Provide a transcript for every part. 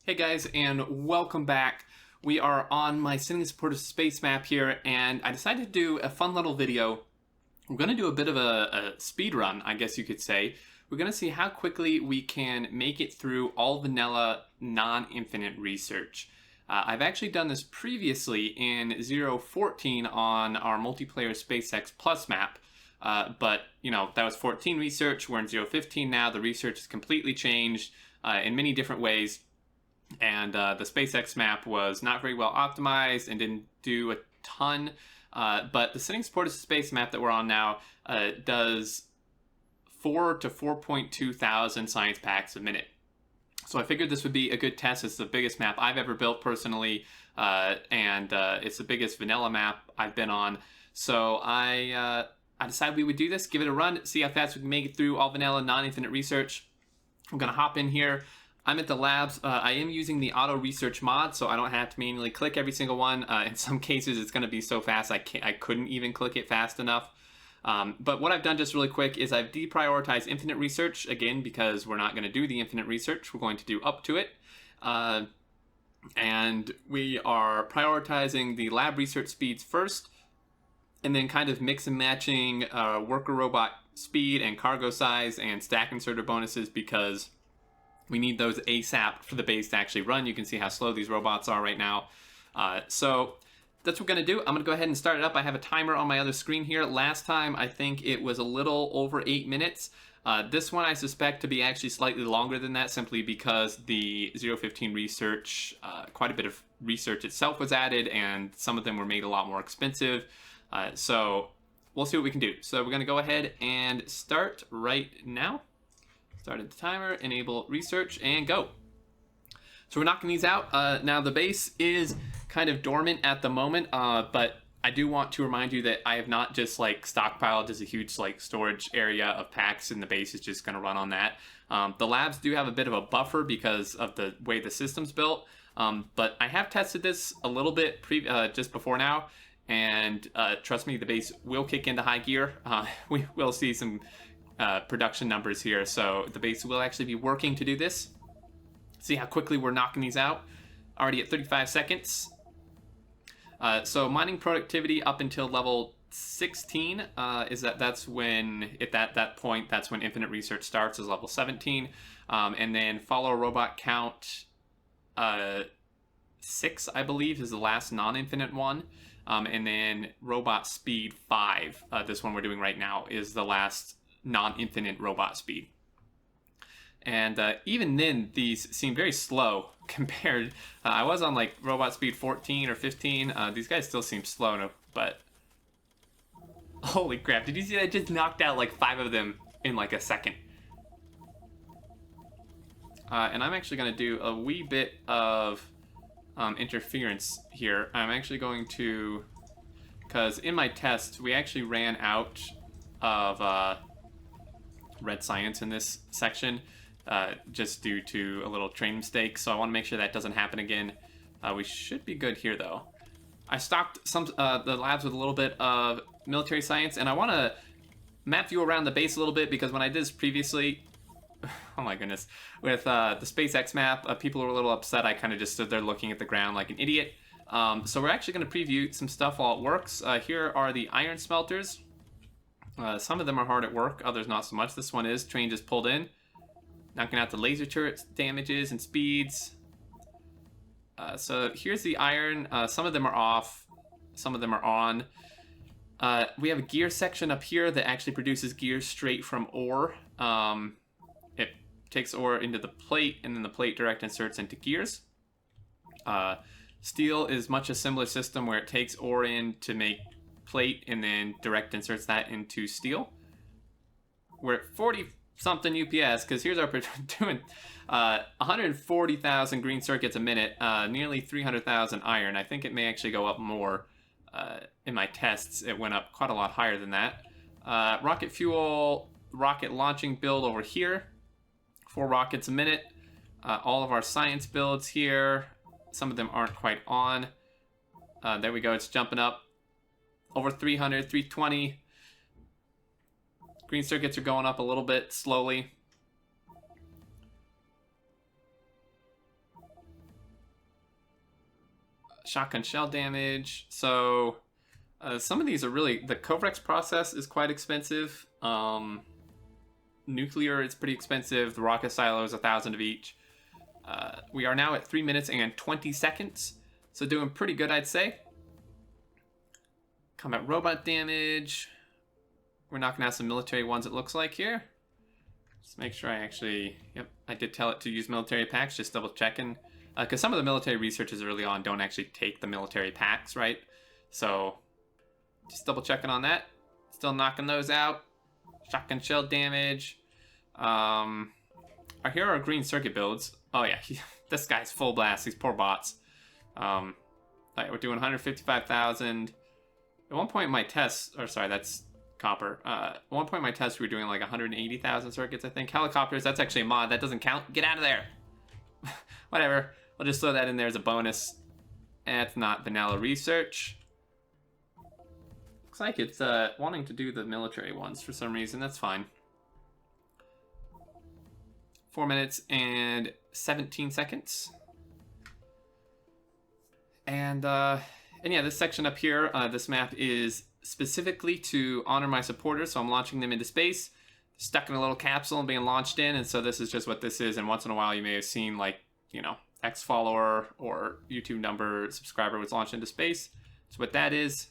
Hey guys, and welcome back. We are on my Sending Supportive Space map here, and I decided to do a fun little video. We're going to do a bit of a speed run, I guess you could say. We're going to see how quickly we can make it through all vanilla non-infinite research. I've actually done this previously in 0.14 on our multiplayer SpaceX Plus map. But, that was 14 research. We're in 0.15 now. The research has completely changed in many different ways. And the SpaceX map was not very well optimized and didn't do a ton. But the Sending Supportive Space map that we're on now does 4 to 4.2 thousand science packs a minute. So I figured this would be a good test. It's the biggest map I've ever built personally, and it's the biggest vanilla map I've been on. So I decided we would do this, give it a run, see how fast we can make it through all vanilla non-infinite research. I'm going to hop in here. I'm at the labs. I am using the auto research mod, so I don't have to manually click every single one. In some cases, it's going to be so fast I couldn't even click it fast enough. But what I've done just really quick is I've deprioritized infinite research, again, because we're not going to do the infinite research. We're going to do up to it. And we are prioritizing the lab research speeds first, and then kind of mix and matching worker robot speed and cargo size and stack inserter bonuses, because we need those ASAP for the base to actually run. You can see how slow these robots are right now. So that's what we're going to do. I'm going to go ahead and start it up. I have a timer on my other screen here. Last time, I think it was a little over 8 minutes. This one I suspect to be actually slightly longer than that, simply because the 0.15 research, quite a bit of research itself was added, and some of them were made a lot more expensive. So we'll see what we can do. So we're going to go ahead and start right now. Started the timer, enable research, and go. So we're knocking these out. Now the base is kind of dormant at the moment, but I do want to remind you that I have not just stockpiled as a huge storage area of packs, and the base is just going to run on that. The labs do have a bit of a buffer because of the way the system's built, but I have tested this a little bit just before now, and trust me, the base will kick into high gear. We will see some production numbers here, so the base will actually be working to do this. See how quickly we're knocking these out. Already at 35 seconds. So mining productivity up until level 16 that's when, at that point, that's when infinite research starts, is level 17. And then follow robot count 6, I believe, is the last non-infinite one. And then robot speed 5, this one we're doing right now, is the last non-infinite robot speed. And even then, these seem very slow compared. I was on robot speed 14 or 15. These guys still seem slow, but holy crap, did you see that? I just knocked out 5 of them in a second. And I'm actually going to do a wee bit of interference here. I'm actually going to, because in my test we actually ran out of red science in this section, just due to a little train mistake, so I want to make sure that doesn't happen again. We should be good here, though. I stocked the labs with a little bit of military science, and I want to map view around the base a little bit, because when I did this previously, oh my goodness, with the SpaceX map, people were a little upset. I kind of just stood there looking at the ground like an idiot. So we're actually going to preview some stuff while it works. Here are the iron smelters. Some of them are hard at work, others not so much. This one is. Train just pulled in, knocking out the laser turrets, damages, and speeds. So here's the iron. Some of them are off, some of them are on. We have a gear section up here that actually produces gears straight from ore. It takes ore into the plate, and then the plate direct inserts into gears. Steel is much a similar system, where it takes ore in to make plate and then direct inserts that into steel. We're at 40 something UPS, because here's our doing 140,000 green circuits a minute, nearly 300,000 iron. I think it may actually go up more. In my tests it went up quite a lot higher than that. Rocket fuel, rocket launching build over here, 4 rockets a minute. All of our science builds here, some of them aren't quite on. There we go, it's jumping up over 300, 320. Green circuits are going up a little bit slowly. shotgun shell damage. So some of these are really, the Covrex process is quite expensive. Nuclear is pretty expensive. The rocket silo is 1,000 of each. We are now at 3 minutes and 20 seconds. So doing pretty good, I'd say. Combat robot damage. We're knocking out some military ones, it looks like here. Just make sure I actually, yep, I did tell it to use military packs, just double checking. Because some of the military researchers early on don't actually take the military packs, right? So, just double checking on that. Still knocking those out. Shotgun shell damage. Here are our green circuit builds. Oh yeah, this guy's full blast, these poor bots. We're doing 155,000. At one point in my tests, or sorry, that's copper. At one point in my test, we were doing like 180,000 circuits, I think. Helicopters, that's actually a mod. That doesn't count. Get out of there. Whatever. I'll just throw that in there as a bonus. That's not vanilla research. Looks like it's wanting to do the military ones for some reason. That's fine. 4 minutes and 17 seconds. And yeah, this section up here, this map is specifically to honor my supporters, so I'm launching them into space. Stuck in a little capsule and being launched in, and so this is just what this is. And once in a while you may have seen, like, you know, X follower or YouTube number subscriber was launched into space. So what that is.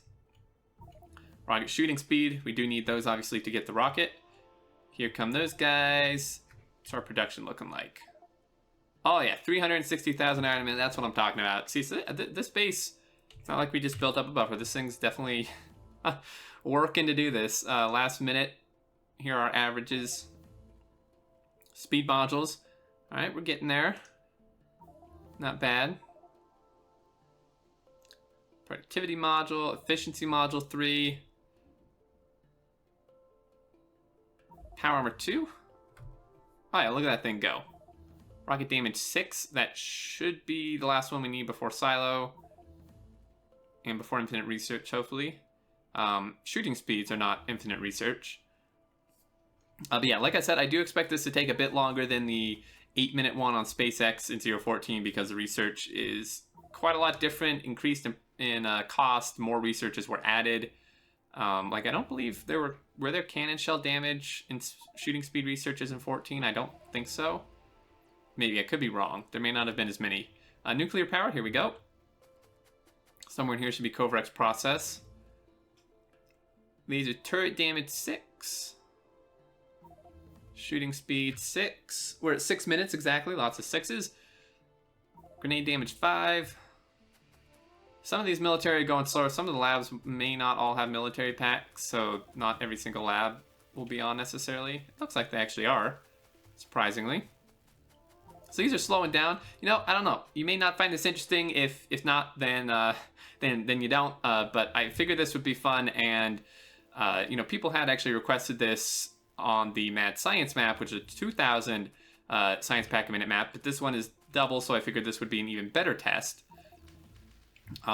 Rocket shooting speed, we do need those obviously to get the rocket. Here come those guys. What's our production looking like? Oh yeah, 360,000 iron man, that's what I'm talking about. See, so this base, it's not like we just built up a buffer. This thing's definitely working to do this. Last minute, here are our averages. Speed modules. All right, we're getting there. Not bad. Productivity module, efficiency module 3. Power armor 2. Oh yeah, look at that thing go. Rocket damage 6. That should be the last one we need before silo. And before infinite research, hopefully. Shooting speeds are not infinite research. But yeah, like I said, I do expect this to take a bit longer than the 8-minute one on SpaceX in 0.14 because the research is quite a lot different, increased in cost, more researchers were added. Like, I don't believe were there cannon shell damage in shooting speed researches in 14? I don't think so. Maybe, I could be wrong. There may not have been as many. Nuclear power, here we go. Somewhere in here should be Covrex process. Laser turret damage 6. Shooting speed 6. We're at 6 minutes exactly, lots of 6s. Grenade damage 5. Some of these military are going slower. Some of the labs may not all have military packs, so not every single lab will be on necessarily. It looks like they actually are, surprisingly. So these are slowing down. You know, I don't know. You may not find this interesting. If not, then you don't. But I figured this would be fun, and you know, people had actually requested this on the Mad Science map, which is a 2,000 science pack a minute map. But this one is double, so I figured this would be an even better test.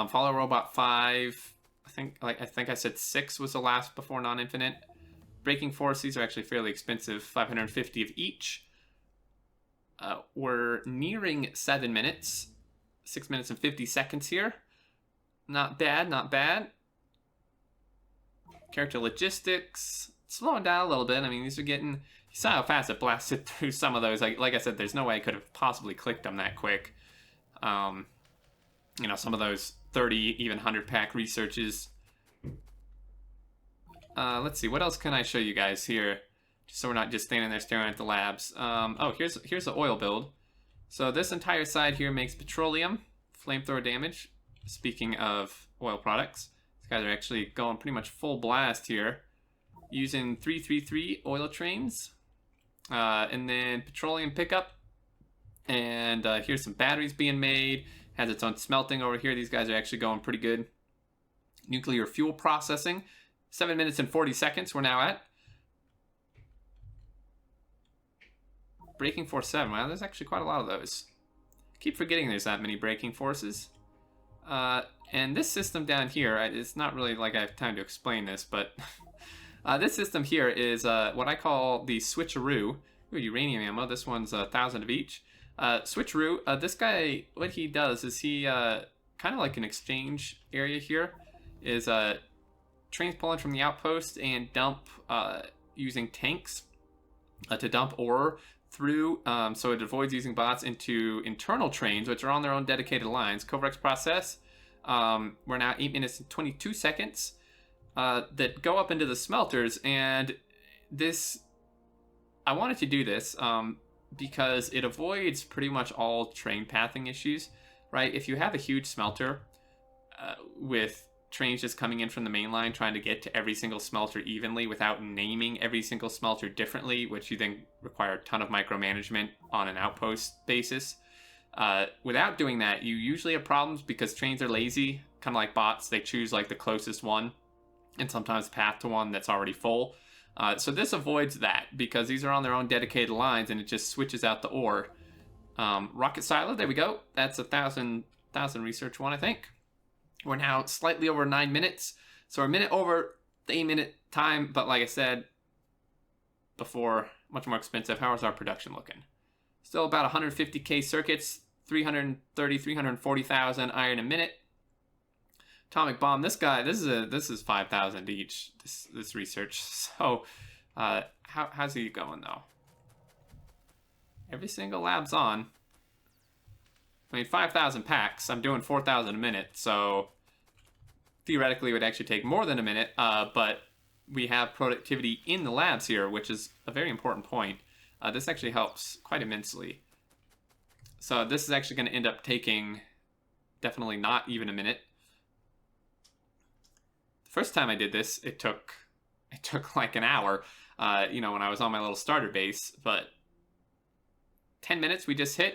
Follow Robot 5. I think I said 6 was the last before non-infinite. Braking Force, these are actually fairly expensive, 550 of each. We're nearing 7 minutes. 6 minutes and 50 seconds here. Not bad, not bad. Character logistics, slowing down a little bit. I mean, these are getting, you saw how fast it blasted through some of those. Like I said, there's no way I could have possibly clicked them that quick. You know, some of those 30, even 100 pack researches. Let's see, what else can I show you guys here? Just so we're not just standing there staring at the labs. Oh, here's the oil build. So this entire side here makes petroleum, flamethrower damage. Speaking of oil products, these guys are actually going pretty much full blast here. Using 333 oil trains. And then petroleum pickup. And here's some batteries being made. Has its own smelting over here. These guys are actually going pretty good. Nuclear fuel processing. 7 minutes and 40 seconds we're now at. Braking Force 7. Wow, there's actually quite a lot of those. Keep forgetting there's that many braking forces. And this system down here, it's not really like I have time to explain this, but this system here is what I call the switcheroo. Ooh, uranium ammo. This one's 1,000 of each. Switcheroo, this guy, what he does is he kind of like an exchange area here. Is trains pull in from the outpost and dump using tanks to dump ore through, so it avoids using bots into internal trains, which are on their own dedicated lines. Covrex process. We're now 8 minutes and 22 seconds that go up into the smelters, and this, I wanted to do this because it avoids pretty much all train pathing issues, right? If you have a huge smelter with trains just coming in from the main line trying to get to every single smelter evenly without naming every single smelter differently, which you then require a ton of micromanagement on an outpost basis. Without doing that, you usually have problems because trains are lazy, kind of like bots. They choose like the closest one and sometimes path to one that's already full. So this avoids that because these are on their own dedicated lines and it just switches out the ore. Rocket silo, there we go. That's 1,000 research one, I think. We're now slightly over 9 minutes. So we're a minute over the 8-minute time. But like I said before, much more expensive. How is our production looking? Still about 150k circuits, 340,000 iron a minute. Atomic bomb, this guy, this is 5,000 each, this research. So how's he going though? Every single lab's on. I mean, 5,000 packs. I'm doing 4,000 a minute, so theoretically it would actually take more than a minute, but we have productivity in the labs here, which is a very important point. This actually helps quite immensely. So this is actually going to end up taking definitely not even a minute. The first time I did this, it took like an hour, you know, when I was on my little starter base, but 10 minutes we just hit.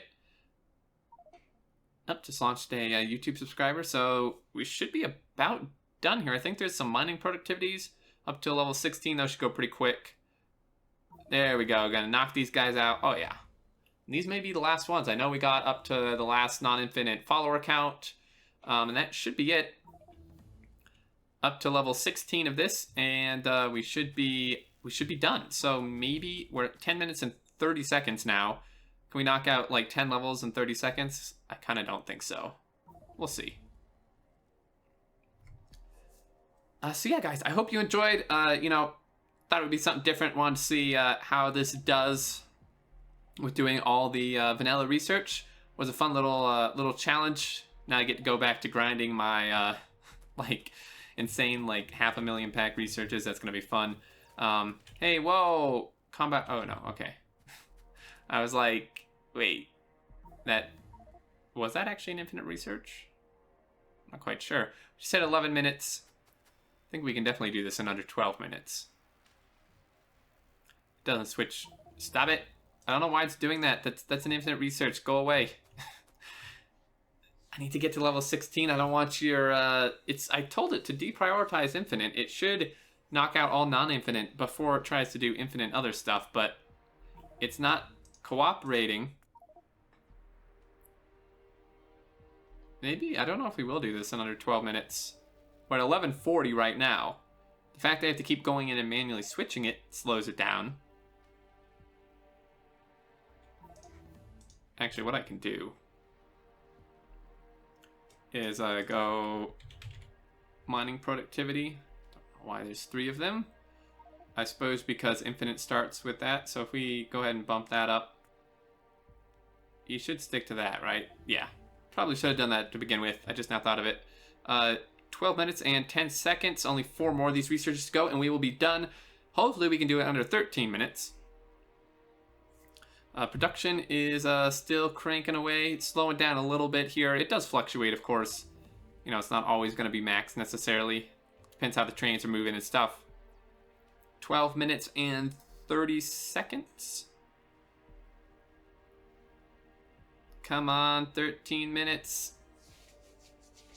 Just launched a YouTube subscriber, so we should be about done here. I think there's some mining productivities up to level 16. Those should go pretty quick. There we go. Gonna knock these guys out. Oh yeah, and these may be the last ones. I know we got up to the last non-infinite follower count, and that should be it. Up to level 16 of this, and we should be done. So maybe we're at 10 minutes and 30 seconds now. Can we knock out like 10 levels in 30 seconds? I kind of don't think so. We'll see. So yeah, guys, I hope you enjoyed. You know, thought it would be something different. Wanted to see how this does with doing all the vanilla research. Was a fun little challenge. Now I get to go back to grinding my like insane like 500,000 pack researches. That's gonna be fun. Hey, whoa, combat. Oh no, okay. I was like, wait, was that actually an infinite research? Not quite sure. She said 11 minutes. I think we can definitely do this in under 12 minutes. Doesn't switch. Stop it. I don't know why it's doing that. That's an infinite research. Go away. I need to get to level 16. I don't want your... I told it to deprioritize infinite. It should knock out all non-infinite before it tries to do infinite other stuff, but it's not cooperating. Maybe? I don't know if we will do this in under 12 minutes. We're at 11:40 right now. The fact that I have to keep going in and manually switching it slows it down. Actually, what I can do is go mining productivity. Don't know why there's 3 of them. I suppose because infinite starts with that. So if we go ahead and bump that up, you should stick to that, right? Yeah. Probably should have done that to begin with. I just now thought of it. 12 minutes and 10 seconds. Only 4 more of these researches to go, and we will be done. Hopefully we can do it under 13 minutes. Production is still cranking away. It's slowing down a little bit here. It does fluctuate, of course. You know, it's not always going to be max necessarily. Depends how the trains are moving and stuff. 12 minutes and 30 seconds. Come on, 13 minutes.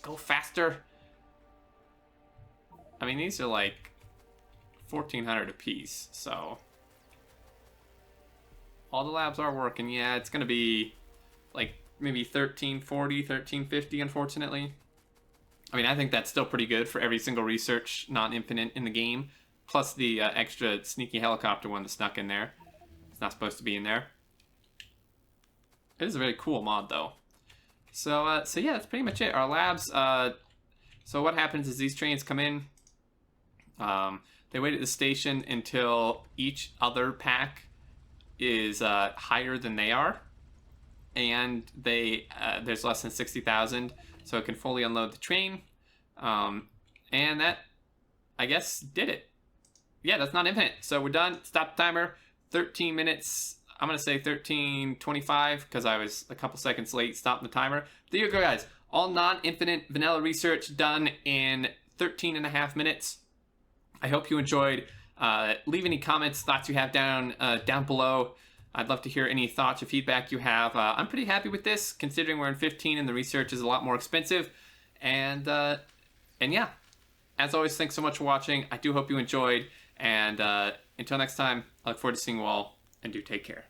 Go faster. I mean, these are like 1,400 a piece, so all the labs are working. Yeah, it's gonna be like maybe 1340, 1350, unfortunately. I mean, I think that's still pretty good for every single research non-infinite in the game, plus the extra sneaky helicopter one that snuck in there. It's not supposed to be in there. It is a very cool mod, though. So yeah, that's pretty much it. Our labs. So what happens is these trains come in. They wait at the station until each other pack is higher than they are, and there's less than 60,000, so it can fully unload the train. And that, I guess, did it. Yeah, that's not infinite. So we're done. Stop the timer. 13 minutes. I'm going to say 13:25 because I was a couple seconds late stopping the timer. There you go, guys. All non-infinite vanilla research done in 13.5 minutes. I hope you enjoyed. Leave any comments, thoughts you have down below. I'd love to hear any thoughts or feedback you have. I'm pretty happy with this, considering we're in 15 and the research is a lot more expensive. And yeah, as always, thanks so much for watching. I do hope you enjoyed. And until next time, I look forward to seeing you all, and do take care.